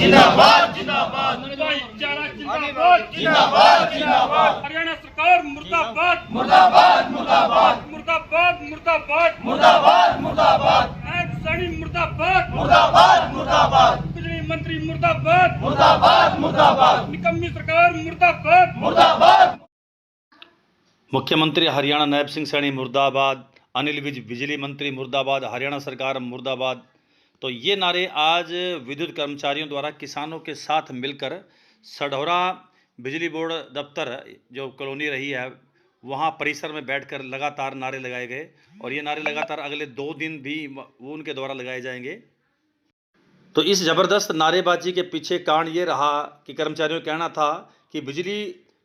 जिंदाबाद जिंदाबाद भाईचारा जिंदाबाद जिंदाबाद जिंदाबाद हरियाणा सरकार मुर्दाबाद मुर्दाबाद मुर्दाबाद मुर्दाबाद मुर्दाबाद मुर्दाबाद मुर्दाबाद नायब सैनी मुर्दाबाद मुर्दाबाद मुर्दाबाद बिजली मंत्री मुर्दाबाद मुर्दाबाद मुर्दाबाद निकम्मी सरकार मुर्दाबाद मुर्दाबाद। मुख्यमंत्री हरियाणा नायब सिंह सैनी मुर्दाबाद, अनिल विज बिजली मंत्री मुर्दाबाद, हरियाणा सरकार मुर्दाबाद। तो ये नारे आज विद्युत कर्मचारियों द्वारा किसानों के साथ मिलकर सढौरा बिजली बोर्ड दफ्तर जो कॉलोनी रही है वहाँ परिसर में बैठकर लगातार नारे लगाए गए और ये नारे लगातार अगले 2 दिन भी वो उनके द्वारा लगाए जाएंगे। तो इस ज़बरदस्त नारेबाजी के पीछे कारण ये रहा कि कर्मचारियों का कहना था कि बिजली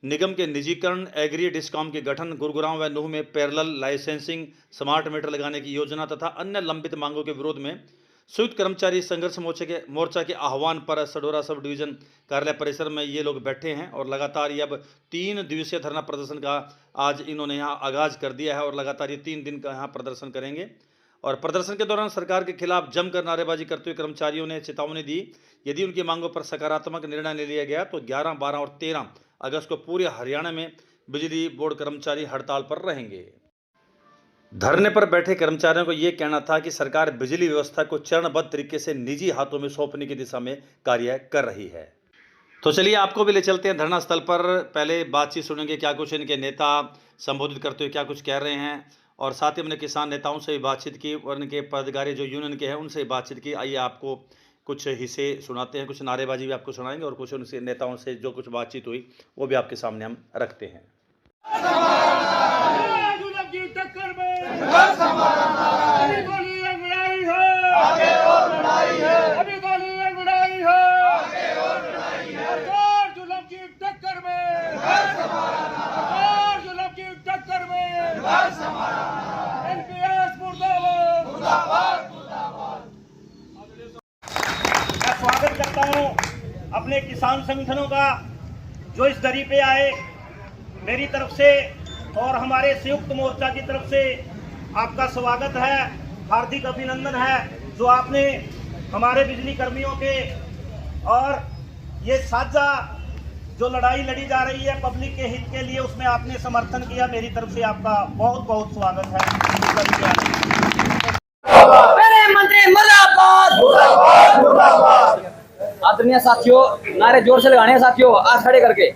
निगम के निजीकरण, एग्री डिस्कॉम के गठन, गुरुग्राम व नूह में पैरेलल लाइसेंसिंग, स्मार्ट मीटर लगाने की योजना तथा अन्य लंबित मांगों के विरोध में संयुक्त कर्मचारी संघर्ष मोर्चा के आह्वान पर सढौरा सब डिवीजन कार्यालय परिसर में ये लोग बैठे हैं और लगातार ये अब 3 दिवसीय धरना प्रदर्शन का आज इन्होंने यहाँ आगाज कर दिया है और लगातार ये 3 दिन का यहाँ प्रदर्शन करेंगे। और प्रदर्शन के दौरान सरकार के खिलाफ जमकर नारेबाजी करते हुए कर्मचारियों ने चेतावनी दी, यदि उनकी मांगों पर सकारात्मक निर्णय नहीं लिया गया तो 11, 12 और 13 अगस्त को पूरे हरियाणा में बिजली बोर्ड कर्मचारी हड़ताल पर रहेंगे। धरने पर बैठे कर्मचारियों को यह कहना था कि सरकार बिजली व्यवस्था को चरणबद्ध तरीके से निजी हाथों में सौंपने की दिशा में कार्य कर रही है। तो चलिए आपको भी ले चलते हैं धरना स्थल पर। पहले बातचीत सुनेंगे क्या कुछ इनके नेता संबोधित करते हुए क्या कुछ कह रहे हैं और साथ ही हमने किसान नेताओं से भी बातचीत की और इनके पदाधिकारी जो यूनियन के हैं उनसे भी बातचीत की। आइए आपको कुछ हिस्से सुनाते हैं, कुछ नारेबाजी भी आपको सुनाएंगे और कुछ उनसे नेताओं से जो कुछ बातचीत हुई वो भी आपके सामने हम रखते हैं। स्वागत करता हूं अपने किसान संगठनों का जो इस दरी पे आए। मेरी तरफ से और हमारे संयुक्त मोर्चा की तरफ से आपका स्वागत है, हार्दिक अभिनंदन है जो आपने हमारे बिजली कर्मियों के और ये साझा जो लड़ाई लड़ी जा रही है पब्लिक के हित के लिए उसमें आपने समर्थन किया। मेरी तरफ से आपका बहुत बहुत स्वागत है। मंत्री मुर्दाबाद मुर्दाबाद मुर्दाबाद। आदरणीय साथियों, नारे जोर से लगाने हैं साथियों, आज खड़े करके।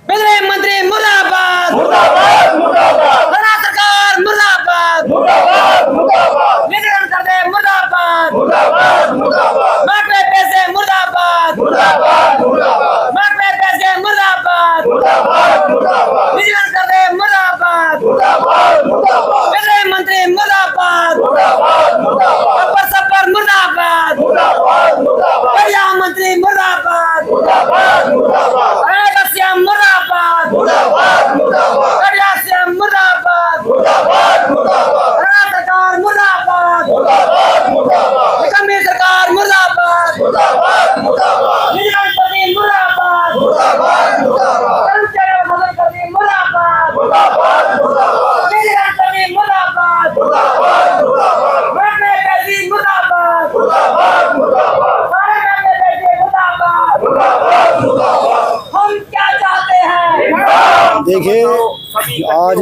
बिजली मंत्री मुर्दाबाद मुर्दाबाद मुर्दाबाद। हरियाणा सरकार मुर्दाबाद मुर्दाबाद मुर्दाबाद। निगरान कर दे मुर्दाबाद मुर्दाबाद मुर्दाबाद। मार्ग में पैसे मुर्दाबाद मुर्दाबाद मुर्दाबाद। मार्ग में पैसे मुर्दाबाद मुर्दाबाद मुर्दाबाद। निगरान कर दे मुर्दाबाद मुर्दाबाद मुर्दाबाद। बिजली मंत्री मुर्दाबाद मुर्दाबाद मुर्दाबाद। अपर सपर मुर्दाबाद मुर्दाबाद मुर्दाबाद। परिवहन मंत्री मुर्दाबाद मुर्दाबाद मुर्दाबाद। मुर्दाबाद मुर्दाबाद मुर्दाबाद। मुर्दाबाद मुर्दाबाद मुर्दाबाद। सरकार मुर्दाबाद मुर्दाबाद मुर्दाबाद। निकम्मी सरकार मुर्दाबाद मुर्दाबाद मुर्दाबाद। निगरानी मुर्दाबाद मुर्दाबाद मुर्दाबाद। कर्मचारियों को मदद करनी मुर्दाबाद मुर्दाबाद मुर्दाबाद। निगरानी मुर्दाबाद मुर्दाबाद मुर्दाबाद। मार्ग में पैसे मुर्दाबाद मुर्दाबाद मुर्दाबाद। सारे काम में पैसे मुर्दाबाद। मुर्दाबाद मुर्दाबाद। हम क्या चाहते हैं? देखिए, आज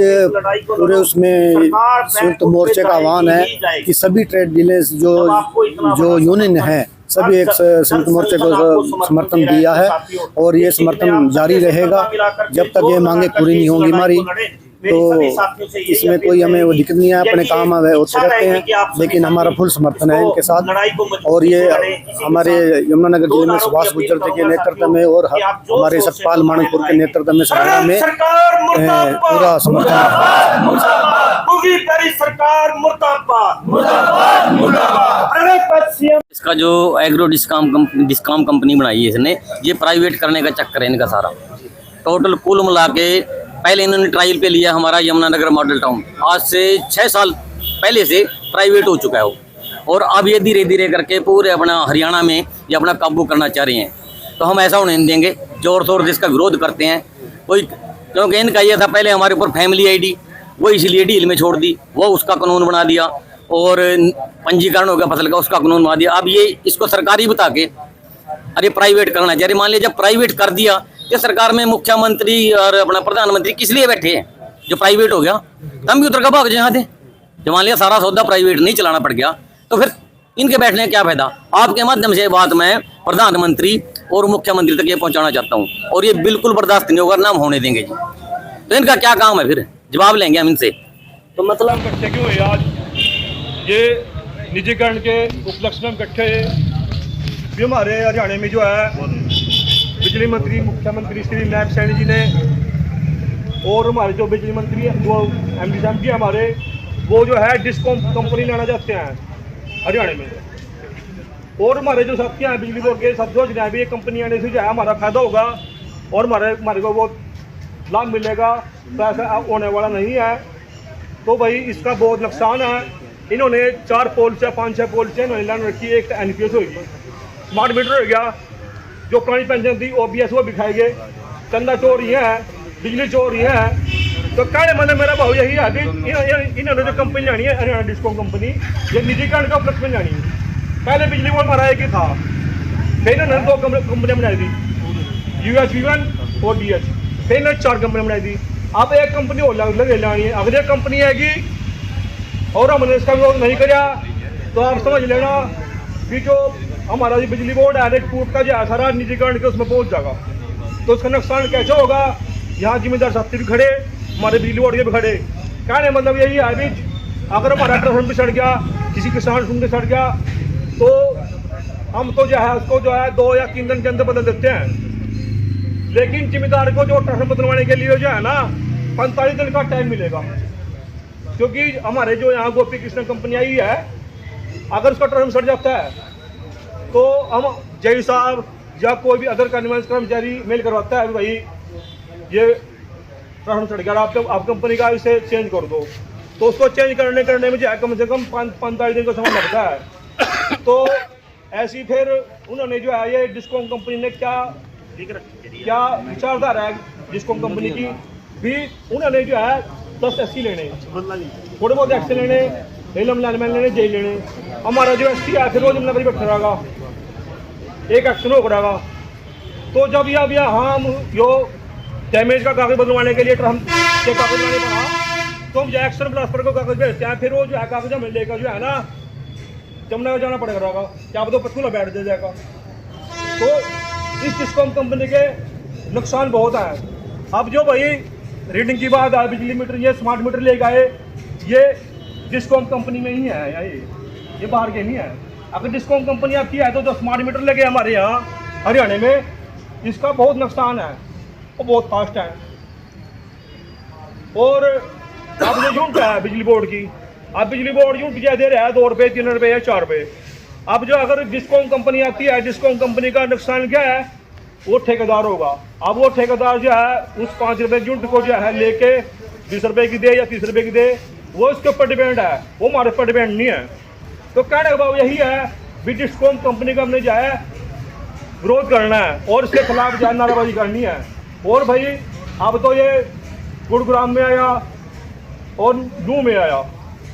पूरे उसमें संयुक्त मोर्चे का आह्वान है कि सभी ट्रेड यूनियन जो यूनियन है सभी एक संयुक्त मोर्चे को समर्थन दिया है और ये समर्थन जारी रहेगा जब तक ये मांगे पूरी नहीं होंगी हमारी। तो इसमें कोई हमें वो दिक्कत नहीं है, अपने काम होते रहते हैं, लेकिन हमारा फुल समर्थन है इनके साथ। और ये हमारे यमुनानगर जिले में सुभाष गुर्जर जी के नेतृत्व में और हमारे सतपाल मानकपुर के नेतृत्व में सरकार में पूरा समर्थन है। इसका जो एग्रो डिस्कॉम कंपनी बनाई है इसने, ये प्राइवेट करने का चक्कर है इनका सारा। टोटल कुल मिला के पहले इन्होंने ट्रायल पे लिया हमारा यमुनानगर मॉडल टाउन, आज से 6 साल पहले से प्राइवेट हो चुका है वो, और अब ये धीरे धीरे करके पूरे अपना हरियाणा में ये अपना काबू करना चाह रहे हैं। तो हम ऐसा होने नहीं देंगे, जोर शोर जिसका विरोध करते हैं कोई, क्योंकि इनका ये था पहले हमारे ऊपर फैमिली आईडी, वो इसलिए डील में छोड़ दी, वो उसका कानून बना दिया, और पंजीकरण हो गया फसल का उसका कानून बना दिया। अब ये इसको सरकारी बता के अरे प्राइवेट करना चाहिए। मान लिया जब प्राइवेट कर दिया तो सरकार में मुख्यमंत्री और अपना प्रधानमंत्री किस लिए बैठे हैं? जो प्राइवेट हो गया तब भी उतर का भाग यहाँ थे। जब मान लिया सारा सौदा प्राइवेट नहीं चलाना पड़ गया तो फिर इनके बैठने का क्या फायदा? आपके माध्यम से बात मैं प्रधानमंत्री और मुख्यमंत्री तक ये पहुंचाना चाहता हूँ, और ये बिल्कुल बर्दाश्त नहीं होगा, नाम होने देंगे जी। तो इनका क्या काम है? फिर जवाब लेंगे हम इनसे। तो मतलब इकट्ठे क्यों हुए आज? ये निजीकरण के उपलक्ष्य में इकट्ठे भी हमारे हरियाणा में जो है बिजली मंत्री मुख्यमंत्री श्री नायब सैनी जी ने और हमारे जो बिजली मंत्री जो एमडी साहब जी हमारे, वो जो है डिस्कॉम कंपनी लाना चाहते हैं हरियाणा में। और हमारे जो साथी हैं बिजली बोर्ड के सब सोच रहे हैं भी ये कंपनी आने से जो है हमारा फायदा होगा और हमारे को बहुत लाभ मिलेगा, तो ऐसा होने वाला नहीं है। तो भाई इसका बहुत नुकसान है। इन्होंने 4 पोल से 5-6 पोल से इन्होंने लाइन रखी है। एक तो NPS होगी, स्मार्ट मीटर हो गया, जो पुरानी पेंशन थी OBS वो बिखाएंगे, चंदा चोर ही है, बिजली चोर ही है। तो कहने मतलब मेरा भाव यही है कि इन्होंने जो कंपनी लानी है हरियाणा डिस्कॉम कंपनी, ये निजीकरण का उपलक्ष्य में लानी है। पहले बिजली बोर्ड हमारा एक ही था, फिर इन्होंने 2 कंपनियां बनाई थी, UHV1 और DH, फिर इन्होंने 4 कंपनियां बनाई थी। अब एक कंपनी और लगे लानी है, अगर एक कंपनी आएगी और हमने इसका विरोध नहीं किया तो आप समझ लेना कि जो हमारा जो बिजली बोर्ड है टूट का जो है सारा निजीकरण के उसमें पहुंच जाएगा। तो उसका नुकसान कैसे होगा? यहाँ जिम्मेदार साथी भी खड़े, हमारे बिजली बोर्ड के भी खड़े। कहने मतलब यही है भी अगर हमारा ट्रांसफार्मर भी सड़ गया, किसी किसान सुन के सड़ गया, तो हम तो जो है उसको जो है 2 या 3 दिन के अंदर बदल देते हैं। लेकिन जिम्मेदार को जो ट्रांसफार्मर बदलवाने के लिए जो है ना 45 दिन का टाइम मिलेगा, क्योंकि हमारे जो यहाँ गोपी कृष्ण कंपनी आई है, अगर उसका ट्रांसफार्मर सड़ जाता है तो हम जय साहब या कोई भी अदर कन्वेंस कर्मचारी मेल करवाता है भाई ये ट्रांसफार्मर सड़ गया, आप कंपनी का इसे चेंज कर दो। तो उसको चेंज करने में जो है कम से कम 45 दिन का समय लगता है। तो ऐसी फिर उन्होंने जो है ये डिस्कॉम कंपनी ने क्या विचारधारा है डिस्कॉम कंपनी की भी, उन्होंने जो है 10 SC लेने, थोड़े बहुत एक्शन लेने, एलम लाइनमैन लेने, जेल लेने। हमारा जो SC है फिर रोज नंबर बैठा रहेगा, एक एक्शन हो रहेगा। तो जब यह हम जो डैमेज का कागज बदलवाने के लिए हम के कागज बनाने पड़ा, तो हम जो एक्शन प्लस पर को कागज भेजते हैं, फिर वो जो है कागज हमें लेकर जो है ना जमुना को जाना पड़ेगा रहेगा, क्या तो पथूला बैठ दे जाएगा। तो इस डिस्कॉम कंपनी के नुकसान बहुत है। अब जो भाई रीडिंग की बात है, बिजली मीटर ये स्मार्ट मीटर ले गए, ये डिस्कॉम कंपनी में ही है, ये बाहर के नहीं है। अगर डिस्कॉम कंपनी आपकी है तो जो स्मार्ट मीटर लगे हमारे यहाँ हरियाणा में, इसका बहुत नुकसान है, वो बहुत फास्ट है। और अब जो यूनिट है बिजली बोर्ड की, अब बिजली बोर्ड यूनिट क्या दे रहा है 2 रुपये, 3 रुपये या 4 रुपये। अब जो अगर डिस्कॉम कंपनी आती है, डिस्कॉम कंपनी का नुकसान क्या है? वो ठेकेदार होगा। अब वो ठेकेदार जो है उस 5 रुपये की यूनिट को जो है लेके 20 रुपये की दे या 30 रुपये की दे, वो इसके ऊपर डिपेंड है, वो हमारे ऊपर डिपेंड नहीं है। तो कहने का भाव यही है भी डिस्कॉम कंपनी का हमने जो है विरोध करना है और इसके खिलाफ जो है नाराबाजी करनी है। और भाई अब तो ये गुरुग्राम में आया और नू में आया,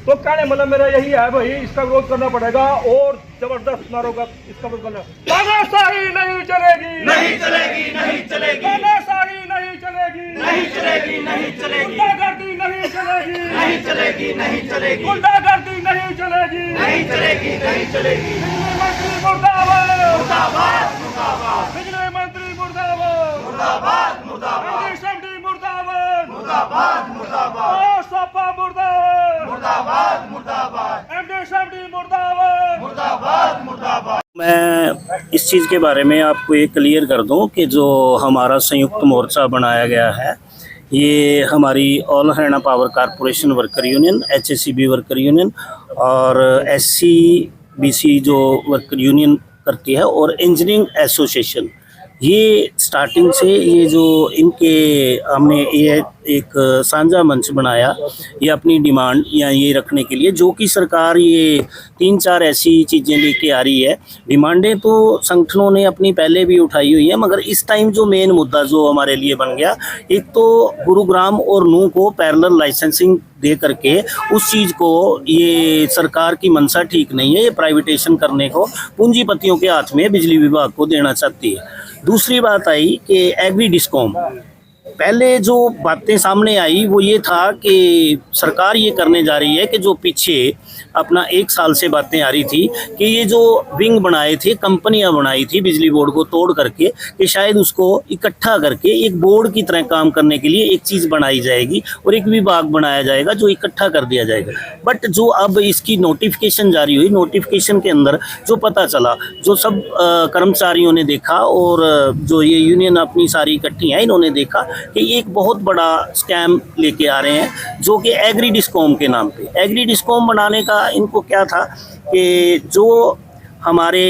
तो कहने मतलब मेरा यही है भाई इसका विरोध करना पड़ेगा और जबरदस्त नारों का इसका विरोध करना। तानाशाही नहीं चलेगी, नहीं चलेगी, नहीं चलेगी, तानाशाही नहीं चलेगी, नहीं चलेगी, नहीं चलेगी, गुंडागर्दी नहीं चलेगी, नहीं चलेगी, नहीं चलेगी, गुंडागर्दी नहीं चलेगी, नहीं चलेगी, नहीं चलेगी। बिजली मंत्री मुर्दाबाद, मुर्दाबाद, मुर्दाबाद, बिजली मंत्री मुर्दाबाद, मुर्दाबाद, मुर्दाबाद, एमडी मुर्दाबाद, मुर्दाबाद, मुर्दाबाद, सपा मुर्दाबाद, मुर्दाबाद, मुर्दाबाद, एमडी मुर्दाबाद, मुर्दाबाद, मुर्दाबाद। मैं इस चीज़ के बारे में आपको ये क्लियर कर दूं कि जो हमारा संयुक्त मोर्चा बनाया गया है, ये हमारी all Haryana power corporation worker union, HSCB worker union और SCBC जो वर्कर यूनियन करती है और इंजीनियरिंग एसोसिएशन, ये स्टार्टिंग से ये जो इनके हमने ये एक साझा मंच बनाया ये अपनी डिमांड या ये रखने के लिए, जो कि सरकार ये 3-4 ऐसी चीज़ें लेके आ रही है। डिमांडें तो संगठनों ने अपनी पहले भी उठाई हुई है, मगर इस टाइम जो मेन मुद्दा जो हमारे लिए बन गया, एक तो गुरुग्राम और नूह को पैरेलल लाइसेंसिंग दे करके उस चीज़ को, ये सरकार की मंशा ठीक नहीं है, ये प्राइवेटेशन करने को पूंजीपतियों के हाथ में बिजली विभाग को देना चाहती है। दूसरी बात आई कि एग्री डिस्कॉम, पहले जो बातें सामने आई वो ये था कि सरकार ये करने जा रही है कि जो पीछे अपना 1 साल से बातें आ रही थी कि ये जो विंग बनाए थे, कंपनियां बनाई थी बिजली बोर्ड को तोड़ करके, कि शायद उसको इकट्ठा करके एक बोर्ड की तरह काम करने के लिए एक चीज़ बनाई जाएगी और एक विभाग बनाया जाएगा जो इकट्ठा कर दिया जाएगा। बट जो अब इसकी नोटिफिकेशन जारी हुई, नोटिफिकेशन के अंदर जो पता चला, जो सब कर्मचारियों ने देखा और जो ये यूनियन अपनी सारी इकट्ठी हैं, इन्होंने देखा कि एक बहुत बड़ा स्कैम लेके आ रहे हैं जो कि एग्री डिस्कॉम के नाम पे। एग्री डिस्कॉम बनाने का इनको क्या था कि जो हमारे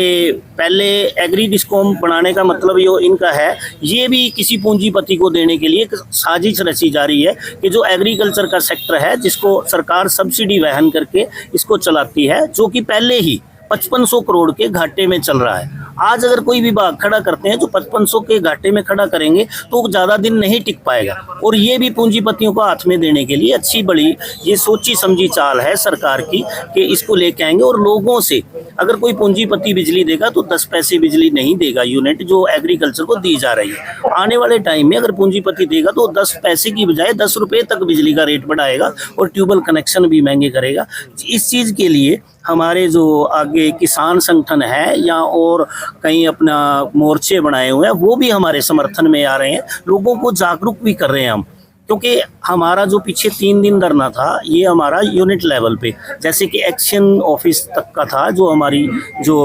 पहले एग्री डिस्कॉम बनाने का मतलब ये इनका है, ये भी किसी पूंजीपति को देने के लिए एक साजिश रची जा रही है कि जो एग्रीकल्चर का सेक्टर है, जिसको सरकार सब्सिडी वहन करके इसको चलाती है, जो कि पहले ही 5500 करोड़ के घाटे में चल रहा है। आज अगर कोई विभाग खड़ा करते हैं जो 5500 के घाटे में खड़ा करेंगे तो ज़्यादा दिन नहीं टिक पाएगा, और ये भी पूंजीपतियों को हाथ में देने के लिए अच्छी बड़ी ये सोची समझी चाल है सरकार की कि इसको लेके आएंगे। और लोगों से अगर कोई पूंजीपति बिजली देगा तो 10 पैसे बिजली नहीं देगा यूनिट जो एग्रीकल्चर को दी जा रही है। आने वाले टाइम में अगर पूंजीपति देगा तो 10 पैसे की बजाय 10 रुपये तक बिजली का रेट बढ़ाएगा और ट्यूबवेल कनेक्शन भी महंगे करेगा। इस चीज़ के लिए हमारे जो आगे किसान संगठन है या और कहीं अपना मोर्चे बनाए हुए हैं, वो भी हमारे समर्थन में आ रहे हैं, लोगों को जागरूक भी कर रहे हैं हम। क्योंकि हमारा जो पीछे 3 दिन धरना था, ये हमारा यूनिट लेवल पे, जैसे कि एक्शन ऑफिस तक का था, जो हमारी जो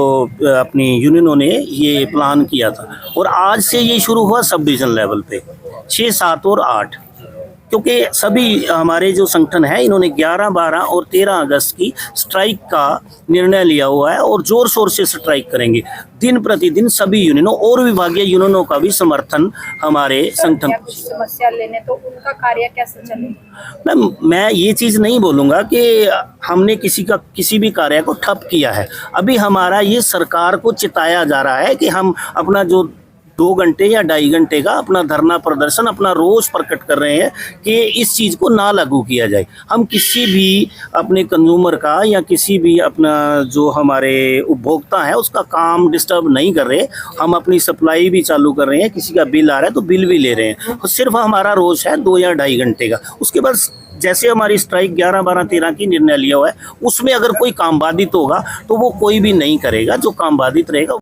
अपनी यूनियनों ने ये प्लान किया था, और आज से ये शुरू हुआ सब डिवीज़न लेवल पे 6, 7 और 8, क्योंकि सभी हमारे जो संगठन है इन्होंने 11, 12 और 13 अगस्त की स्ट्राइक का निर्णय लिया हुआ है और जोर शोर से स्ट्राइक करेंगे। दिन प्रतिदिन सभी यूनियनों और विभागीय यूनियनों का भी समर्थन हमारे संगठन। समस्या लेने तो उनका कार्य कैसे चलेगा? मैं ये चीज़ नहीं बोलूँगा कि हमने किसी भी कार्य को ठप किया है। अभी हमारा ये सरकार को चिताया जा रहा है कि हम अपना जो 2 घंटे या 2.5 घंटे का अपना धरना प्रदर्शन, अपना रोष प्रकट कर रहे हैं कि इस चीज़ को ना लागू किया जाए। हम किसी भी अपने कंज्यूमर का या किसी भी अपना जो हमारे उपभोक्ता है उसका काम डिस्टर्ब नहीं कर रहे। हम अपनी सप्लाई भी चालू कर रहे हैं, किसी का बिल आ रहा है तो बिल भी ले रहे हैं। तो सिर्फ हमारा रोष है 2 या 2.5 घंटे का। उसके बाद जैसे हमारी स्ट्राइक 11, 12, 13 की निर्णय लिया हुआ है, उसमें अगर कोई काम बाधित होगा तो वो कोई भी नहीं करेगा। जो काम बाधित रहेगा